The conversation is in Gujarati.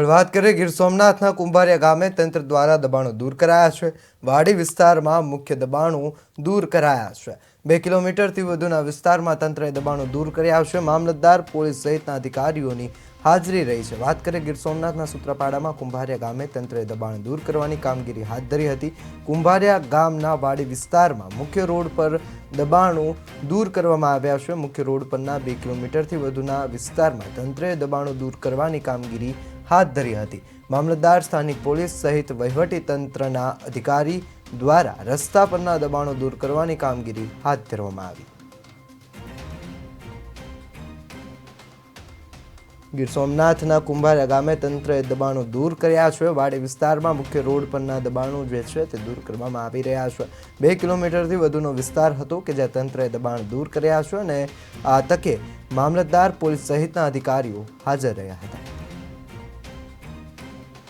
આગળ વાત કરીએ ગીર સોમનાથના કુંભારિયા ગામે તંત્ર દ્વારા દબાણો દૂર કરાયા છે। વાડી વિસ્તારમાં મુખ્ય દબાણો દૂર કરાયા છે। 2 કિલોમીટરથી વધુના વિસ્તારમાં તંત્રએ દબાણો દૂર કર્યા છે। મામલતદાર પોલીસ સહિતના અધિકારીઓની હાજરી રહી છે। વાત કરીએ ગીર સોમનાથના સૂત્રાપાડામાં કુંભારિયા ગામે તંત્રએ દબાણ દૂર કરવાની કામગીરી હાથ ધરી હતી। કુંભારિયા ગામના વાડી વિસ્તારમાં મુખ્ય રોડ પર દબાણો દૂર કરવામાં આવ્યા છે। મુખ્ય રોડ પરના 2 કિલોમીટરથી વધુના વિસ્તારમાં તંત્રએ દબાણો દૂર કરવાની કામગીરી હાથ ધરી હતી। મામલતદાર, સ્થાનિક પોલીસ સહિત વહીવટી તંત્રના અધિકારી દ્વારા રસ્તા પરના દબાણો દૂર કરવાની કામગીરી હાથ ધરવામાં આવી। ગીર સોમનાથના કુંભારિયા ગામે તંત્રએ દબાણો દૂર કર્યા છે। વાડી વિસ્તારમાં મુખ્ય રોડ પરના દબાણો જે છે તે દૂર કરવામાં આવી રહ્યા છે। 2 કિલોમીટરથી વધુનો વિસ્તાર હતો કે જ્યાં તંત્રએ દબાણ દૂર કર્યા છે અને આ તકે મામલતદાર, પોલીસ સહિતના અધિકારીઓ હાજર રહ્યા હતા।